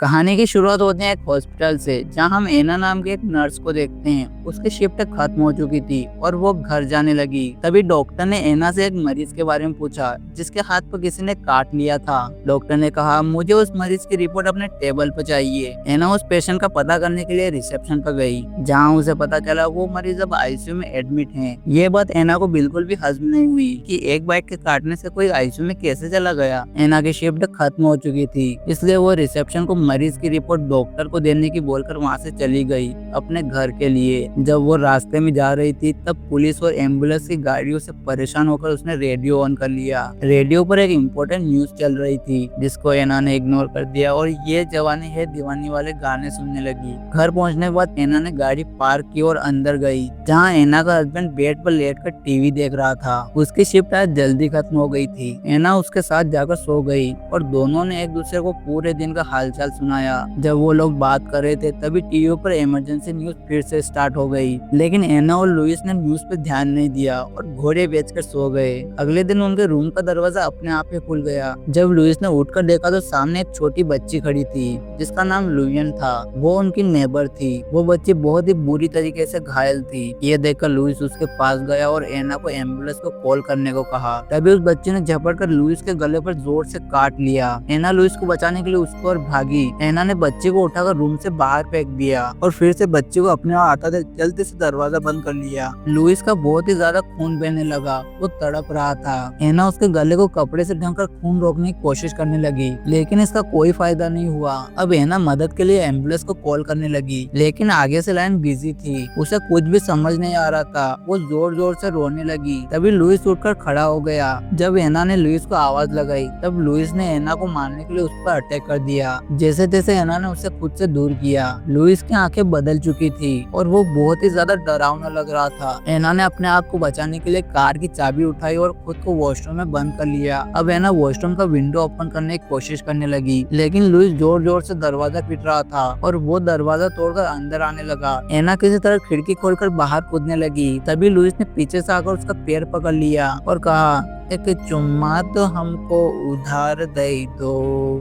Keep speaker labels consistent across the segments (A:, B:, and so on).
A: कहानी की शुरुआत होती है एक हॉस्पिटल से, जहां हम एना नाम के एक नर्स को देखते हैं। उसकी शिफ्ट खत्म हो चुकी थी और वो घर जाने लगी। तभी डॉक्टर ने एना से एक मरीज के बारे में पूछा जिसके हाथ पर किसी ने काट लिया था। डॉक्टर ने कहा, मुझे उस मरीज की रिपोर्ट अपने टेबल पर चाहिए। एना उस पेशेंट का पता करने के लिए रिसेप्शन पर गई, जहाँ उसे पता चला वो मरीज अब आईसीयू में एडमिट है। ये बात एना को बिल्कुल भी हजम नहीं हुई कि एक बाइक के काटने से कोई आईसीयू में कैसे चला गया। एना की शिफ्ट खत्म हो चुकी थी, इसलिए वो रिसेप्शन को मरीज की रिपोर्ट डॉक्टर को देने की बोलकर वहाँ से चली गई अपने घर के लिए। जब वो रास्ते में जा रही थी तब पुलिस और एम्बुलेंस की गाड़ियों से परेशान होकर उसने रेडियो ऑन कर लिया। रेडियो पर एक इम्पोर्टेंट न्यूज चल रही थी जिसको एना ने इग्नोर कर दिया और ये जवानी है दीवानी वाले गाने सुनने लगी। घर पहुंचने के बाद एना ने गाड़ी पार्क की और अंदर गई, जहाँ एना का हस्बैंड बेड पर लेटकर टीवी देख रहा था। उसकी शिफ्ट आज जल्दी खत्म हो गई थी। एना उसके साथ जाकर सो गई और दोनों ने एक दूसरे को पूरे दिन का हालचाल सुनाया। जब वो लोग बात कर रहे थे तभी टीवी पर इमरजेंसी न्यूज फिर से स्टार्ट हो गई, लेकिन एना और लुइस ने न्यूज पे ध्यान नहीं दिया और घोड़े बेचकर सो गए। अगले दिन उनके रूम का दरवाजा अपने आप ही खुल गया। जब लुइस ने उठकर देखा तो सामने एक छोटी बच्ची खड़ी थी जिसका नाम लुयन था। वो उनकी नेबर थी। वो बच्ची बहुत ही बुरी तरीके से घायल थी। ये देखकर लुइस उसके पास गया और एना को एम्बुलेंस को कॉल करने को कहा। तभी उस बच्ची ने झपट कर लुइस के गले पर जोर से काट लिया। एना लुइस को बचाने के लिए उसको और भागी। एना ने बच्चे को उठाकर रूम से बाहर फेंक दिया और फिर से बच्चे को अपने आप आता था जल्दी से दरवाजा बंद कर लिया। लुइस का बहुत ही ज्यादा खून बहने लगा। वो तड़प रहा था। एना उसके गले को कपड़े से ढककर खून रोकने की कोशिश करने लगी, लेकिन इसका कोई फायदा नहीं हुआ। अब एना मदद के लिए एम्बुलेंस को कॉल करने लगी, लेकिन आगे से लाइन बिजी थी। उसे कुछ भी समझ नहीं आ रहा था। वो जोर जोर से रोने लगी। तभी लुइस उठकर खड़ा हो गया। जब एना ने लुइस को आवाज लगाई तब लुइस ने एना को मारने के लिए उस पर अटैक कर दिया। जैसे तैसे एना ने उसे खुद से दूर किया। लुइस की आंखें बदल चुकी थी और वो बहुत ही ज्यादा डरावना लग रहा था। एना ने अपने आप को बचाने के लिए कार की चाबी उठाई और खुद को वॉशरूम में बंद कर लिया। अब एना वॉशरूम का विंडो ओपन करने की कोशिश करने लगी, लेकिन लुइस जोर जोर से दरवाजा पीट रहा था और वो दरवाजा तोड़कर अंदर आने लगा। एना किसी तरह खिड़की खोलकर बाहर कूदने लगी। तभी लुइस ने पीछे से आकर उसका पैर पकड़ लिया और कहा, एक चुम्मा तो हमको उधार दे दो।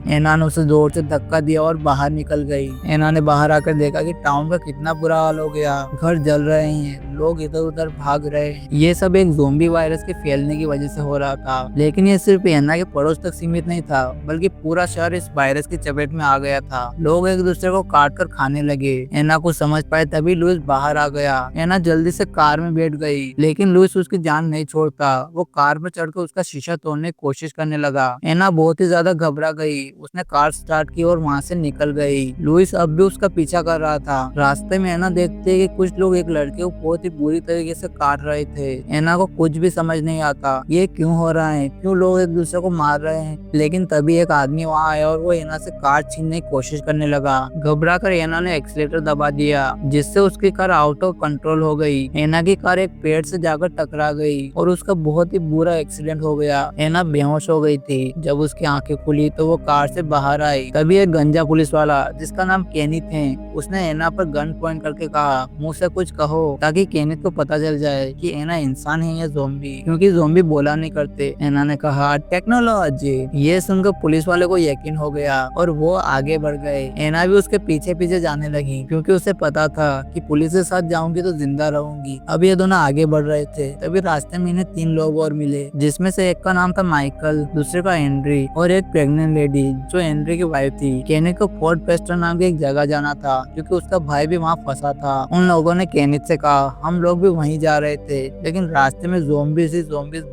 A: एना ने उसे जोर से धक्का दिया और बाहर निकल गई। एना ने बाहर आकर देखा कि टाउन का कितना बुरा हाल हो गया। घर जल रहे हैं, लोग इधर उधर भाग रहे हैं। ये सब एक ज़ोंबी वायरस के फैलने की वजह से हो रहा था। लेकिन ये सिर्फ एना के पड़ोस तक सीमित नहीं था, बल्कि पूरा शहर इस वायरस की चपेट में आ गया था। लोग एक दूसरे को काट कर खाने लगे। एना को समझ पाए तभी लुइस बाहर आ गया। एना जल्दी से कार में बैठ गई, लेकिन लुइस उसकी जान नहीं छोड़ता। वो कार पर चढ़कर उसका शीशा तोड़ने की कोशिश करने लगा। एना बहुत ही ज्यादा घबरा गई। उसने कार स्टार्ट की और वहाँ से निकल गई। लुइस अब भी उसका पीछा कर रहा था। रास्ते में एना देखते है कि कुछ लोग एक लड़के को बहुत ही बुरी तरीके से काट रहे थे। एना को कुछ भी समझ नहीं आता ये क्यों हो रहा है, क्यों लोग एक दूसरे को मार रहे हैं। लेकिन तभी एक आदमी वहाँ आया और वो एना से कार छीनने की कोशिश करने लगा। घबरा कर एना ने एक्सीलेटर दबा दिया, जिससे उसकी कार आउट ऑफ कंट्रोल हो गई। एना की कार एक पेड़ से जाकर टकरा गई और उसका बहुत ही बुरा एक्सीडेंट हो गया। एना बेहोश हो गई थी। जब उसकी आंखें खुली तो वो कार से बाहर आई। तभी एक गंजा पुलिस वाला जिसका नाम केनिथ है, उसने एना पर गन पॉइंट करके कहा, मुझसे कुछ कहो, ताकि केनिथ को पता चल जाए कि एना इंसान है या ज़ोंबी, क्योंकि ज़ोंबी बोला नहीं करते। एना ने कहा, टेक्नोलॉजी। ये सुनकर पुलिस वाले को यकीन हो गया और वो आगे बढ़ गए। एना भी उसके पीछे पीछे जाने लगी, क्योंकि उसे पता था कि पुलिस के साथ जाऊंगी तो जिंदा रहूंगी। अब ये दोनों आगे बढ़ रहे थे। तभी रास्ते में इन्हें 3 लोग और मिले, जिसमें से एक का नाम था माइकल, दूसरे का एंड्री और एक प्रेग्नेंट लेडी जो एंड्री की वाइफ थी। केनिथ को फोर्ट पेस्टर नाम की एक जगह जाना था, क्योंकि उसका भाई भी वहाँ फंसा था। उन लोगों ने केनिथ से कहा, हम लोग भी वहीं जा रहे थे, लेकिन रास्ते में ज़ोंबीज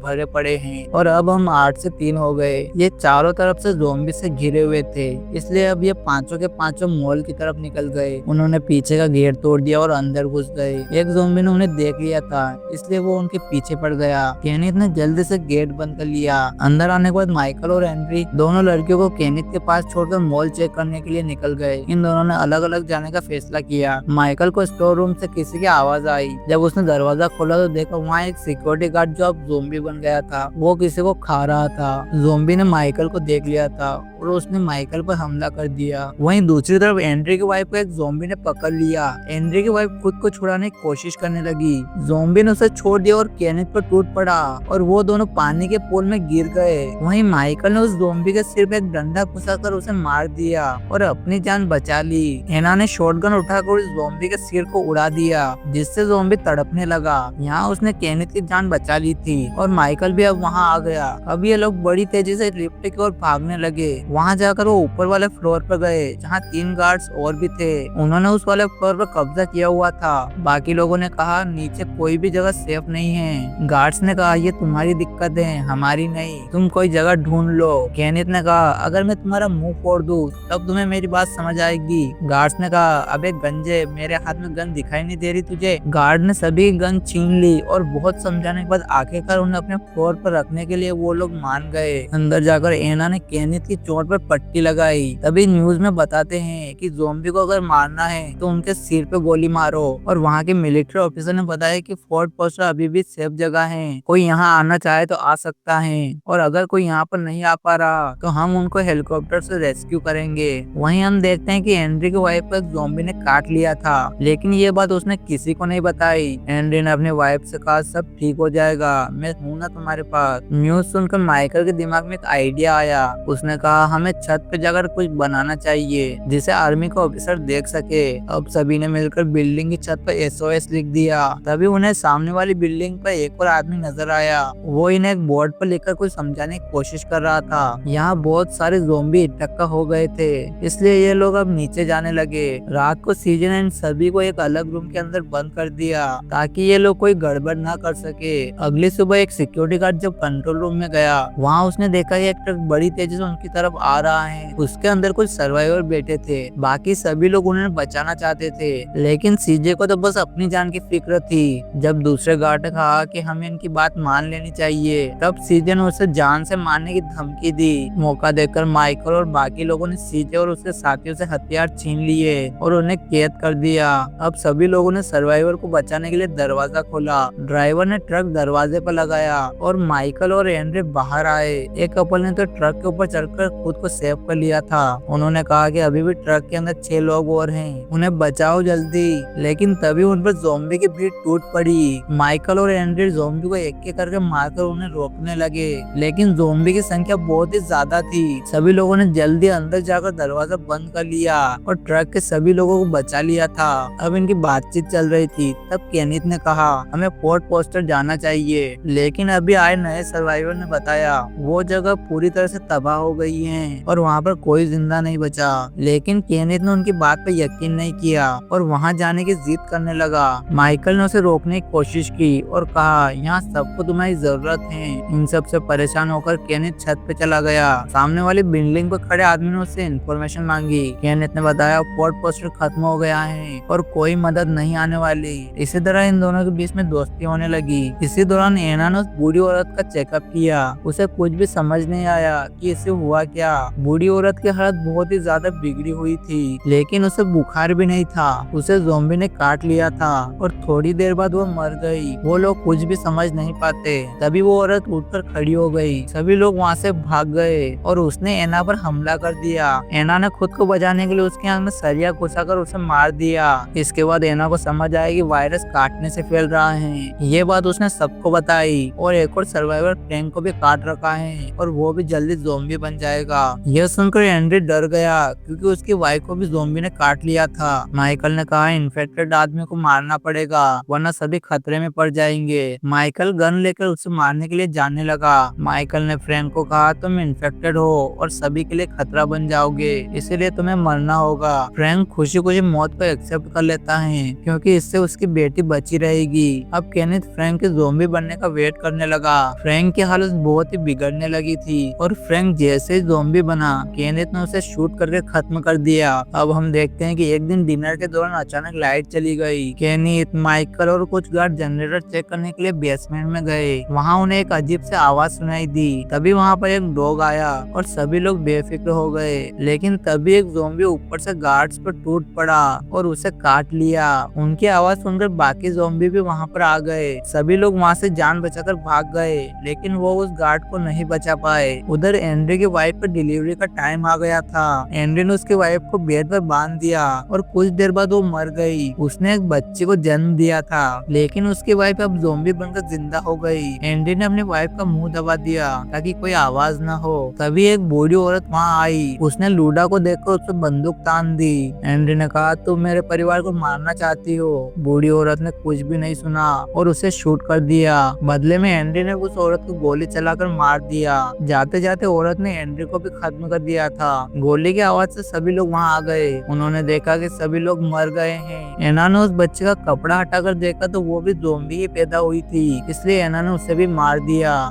A: भरे पड़े हैं और अब हम 8 से 3 हो गए। ये चारों तरफ से ज़ोंबी से घिरे हुए थे, इसलिए अब ये पांचों के पांचों मॉल की तरफ निकल गए। उन्होंने पीछे का गेट तोड़ दिया और अंदर घुस गए। एक ज़ोंबी ने उन्हें देख लिया था, इसलिए वो उनके पीछे पड़ गया। केनिथ ने जल्दी से गेट बंद कर लिया। अंदर आने के बाद माइकल और एंड्री दोनों लड़कियों को केनिथ के पास छोड़कर मॉल चेक करने के लिए निकल गए। इन दोनों ने अलग अलग जाने का फैसला किया। माइकल को स्टोर रूम से किसी की आवाज आई। जब उसने दरवाजा खोला तो देखा वहाँ एक सिक्योरिटी गार्ड जो अब ज़ोंबी बन गया था, वो किसी को खा रहा था। ज़ोंबी ने माइकल को देख लिया था और उसने माइकल पर हमला कर दिया। वहीं दूसरी तरफ एंड्री की वाइफ को एक ज़ोंबी ने पकड़ लिया। एंड्री की वाइफ खुद को छुड़ाने की कोशिश करने लगी। ज़ोंबी ने उसे छोड़ दिया और केनिथ पर टूट पड़ा और वो दोनों पानी के पूल में गिर गए। वहीं माइकल ने उस ज़ॉम्बी के सिर पे एक डंडा घुसाकर उसे मार दिया और अपनी जान बचा ली। एना ने शॉटगन उठाकर उस ज़ॉम्बी के सिर को उड़ा दिया, जिससे ज़ॉम्बी तड़पने लगा। यहाँ उसने केनिथ की जान बचा ली थी और माइकल भी अब वहाँ आ गया। अब ये लोग बड़ी तेजी से लिफ्ट की ओर भागने लगे। वहाँ जाकर वो ऊपर वाले फ्लोर पर गए, जहाँ 3 गार्ड्स और भी थे। उन्होंने उस वाले फ्लोर पर कब्जा किया हुआ था। बाकी लोगों ने कहा नीचे कोई भी जगह सेफ नहीं है। गार्ड्स ने कहा ये तुम्हारी दिक्कत है, हमारी नहीं, तुम कोई जगह ढूंढ लो। केनिथ ने कहा अगर मैं तुम्हारा मुंह फोड़ दूं तब तुम्हें मेरी बात समझ आएगी। गार्ड्स ने कहा अबे गंजे, मेरे हाथ में गन दिखाई नहीं दे रही तुझे? गार्ड ने सभी गन छीन ली और बहुत समझाने के बाद आखिरकार उन्हें अपने फ्लोर पर रखने के लिए वो लोग मान गए। अंदर जाकर एना ने केनिथ की चोट पर पट्टी लगाई। तभी न्यूज में बताते हैं कि ज़ॉम्बी को अगर मारना है तो उनके सिर पे गोली मारो। और वहाँ के मिलिट्री ऑफिसर ने बताया कि फोर्ट पोस्टर अभी भी सेफ जगह है, कोई यहाँ आना चाहे तो आ सकता है, और अगर कोई यहाँ पर नहीं आ पा रहा तो हम उनको हेलीकॉप्टर से रेस्क्यू करेंगे। वहीं हम देखते हैं कि हेनरी की वाइफ को ज़ॉम्बी ने काट लिया था, लेकिन ये बात उसने किसी को नहीं बताई। हेनरी ने अपने वाइफ से कहा सब ठीक हो जाएगा, मैं हूँ ना तुम्हारे पास। न्यूज सुनकर माइकल के दिमाग में एक आइडिया आया। उसने कहा हमें छत पे जाकर कुछ बनाना चाहिए जिसे आर्मी का ऑफिसर देख सके। अब सभी ने मिलकर बिल्डिंग की छत पर SOS लिख दिया। तभी उन्हें सामने वाली बिल्डिंग पर एक और आदमी नजर आया। वो इन्हें एक बोर्ड पर लिखकर कुछ समझाने की कोशिश कर रहा था। यहाँ बहुत सारे ज़ॉम्बी इकट्ठा हो गए थे, इसलिए ये लोग अब नीचे जाने लगे। रात को सीजन ने इन सभी को एक अलग रूम के अंदर बंद कर दिया ताकि ये लोग कोई गड़बड़ ना कर सके। अगली सुबह एक सिक्योरिटी गार्ड जब कंट्रोल रूम में गया, वहाँ उसने देखा कि एक ट्रक बड़ी तेजी से उनकी तरफ आ रहा है। उसके अंदर कुछ सर्वाइवर बैठे थे। बाकी सभी लोग उन्हें बचाना चाहते थे, लेकिन सीजे को तो बस अपनी जान की फिक्र थी। जब दूसरे गार्ड ने कहा कि हमें इनकी बात मान लेनी चाहिए, तब सीजे ने उसे जान से मारने की धमकी दी। मौका देखकर माइकल और बाकी लोगों ने सीजे और उसके साथियों से हथियार छीन लिए और उन्हें कैद कर दिया। अब सभी लोगों ने सर्वाइवर को बचाने के लिए दरवाजा खोला। ड्राइवर ने ट्रक दरवाजे पर लगाया और माइकल और हेनरी बाहर आए। एक कपल ने तो ट्रक के ऊपर चढ़कर खुद को सेव कर लिया था। उन्होंने कहा कि अभी भी ट्रक के अंदर 6 लोग और हैं, उन्हें बचाओ जल्दी। लेकिन तभी उन पर ज़ॉम्बी की भीड़ टूट पड़ी। माइकल और हेनरी ज़ॉम्बी को एक एक करके मारकर उन्हें रोकने लगे, लेकिन ज़ॉम्बी की संख्या बहुत ही ज्यादा थी। सभी लोगों ने जल्दी अंदर जाकर दरवाजा बंद कर लिया और ट्रक के सभी लोगों को बचा लिया था। अब इनकी बातचीत चल रही थी, तब केनिथ ने कहा हमें फोर्ट पोस्टर जाना चाहिए, लेकिन अभी आए नए सर्वाइवर ने बताया वो जगह पूरी तरह से तबाह हो गई है और वहाँ पर कोई जिंदा नहीं बचा। लेकिन केनिथ ने उनकी बात पर यकीन नहीं किया और वहाँ जाने की जिद करने लगा। माइकल ने उसे रोकने की कोशिश की और कहा यहाँ सबको तुम्हारी जरूरत है। इन सब से परेशान होकर केनिथ छत पे चला गया। सामने वाली बिल्डिंग पर खड़े आदमी ने उससे इन्फॉर्मेशन मांगी। केनिथ ने बताया फोर्ट पोस्टर खत्म हो गया है और कोई मदद नहीं आने वाली। इसी तरह इन दोनों के बीच में दोस्ती होने लगी। इसी दौरान एना ने उस बूढ़ी औरत का चेकअप किया। उसे कुछ भी समझ नहीं आया कि इसे हुआ क्या। बूढ़ी औरत की हालत बहुत ही ज्यादा बिगड़ी हुई थी, लेकिन उसे बुखार भी नहीं था। उसे ज़ॉम्बी ने काट लिया था और थोड़ी देर बाद वो मर गई। वो लोग कुछ भी समझ नहीं पाते। तभी वो औरत उठकर खड़ी हो गई। सभी लोग वहाँ से भाग गए और उसने एना पर हमला कर दिया। एना ने खुद को बचाने के लिए उसके आंख में सरिया घुसाकर उसे मार दिया। इसके बाद एना को समझ आया कि वायरस काटने से फैल रहा है। ये बात उसने सबको बताई और एक और सर्वाइवर फ्रैंक को भी काट रखा है और वो भी जल्दी ज़ॉम्बी बन जाएगा। यह सुनकर हेनरी डर गया क्योंकि उसकी वाइफ को भी ज़ॉम्बी ने काट लिया था। माइकल ने कहा इन्फेक्टेड आदमी को मारना पड़ेगा वरना सभी खतरे में पड़ जाएंगे। माइकल गन लेकर उसे मारने के लिए जाने लगा। माइकल ने फ्रैंक को कहा तुम इन्फेक्टेड हो और सभी के लिए खतरा बन जाओगे, इसीलिए तुम्हें मरना होगा। फ्रैंक खुशी खुशी मौत को एक्सेप्ट कर लेता है क्योंकि इससे उसकी बेटी बची रहेगी। अब केनिथ फ्रैंक के ज़ॉम्बी बनने का वेट करने लगा। फ्रैंक की हालत बहुत ही बिगड़ने लगी थी और फ्रैंक जैसे ही ज़ॉम्बी बना केनिथ ने उसे शूट करके खत्म कर दिया। अब हम देखते हैं कि एक दिन डिनर के दौरान अचानक लाइट चली गई। केनिथ, माइकल और कुछ गार्ड जनरेटर चेक करने के लिए बेसमेंट में गए। वहाँ उन्हें एक अजीब से आवाज सुनाई दी। तभी वहाँ पर एक डॉग आया और सभी लोग बेफिक्र हो गए। लेकिन तभी एक ज़ॉम्बी ऊपर से गार्ड्स पर टूट पड़ा और उसे काट लिया। उनकी आवाज सुनकर बाकी ज़ॉम्बी भी वहाँ पर आ गए। सभी लोग वहाँ से जान बचाकर भाग गए, लेकिन वो उस गार्ड को नहीं बचा पाए। उधर एंड्री की वाइफ पर डिलीवरी का टाइम आ गया था। एंड्री ने उसकी वाइफ को बेड पर बांध दिया और कुछ देर बाद वो मर गई। उसने एक बच्चे को जन्म दिया था, लेकिन उसकी वाइफ अब ज़ॉम्बी बनकर जिंदा हो गई। एंड्री ने ने अपनी वाइफ का मुंह दबा दिया ताकि कोई आवाज ना हो। तभी एक बूढ़ी औरत वहाँ आई। उसने लूडा को देखकर उस पर बंदूक तान दी। हेनरी ने कहा, तुम मेरे परिवार को मारना चाहती हो। बूढ़ी औरत ने कुछ भी नहीं सुना और उसे शूट कर दिया। बदले में हेनरी ने उस औरत को गोली चलाकर मार दिया। जाते जाते औरत ने हेनरी को भी खत्म कर दिया था। गोली की आवाज से सभी लोग वहाँ आ गए। उन्होंने देखा कि सभी लोग मर गए हैं। एना ने उस बच्चे का कपड़ा हटाकर देखा तो वो भी ज़ॉम्बी ही पैदा हुई थी, इसलिए एना ने उसे भी मार दिया।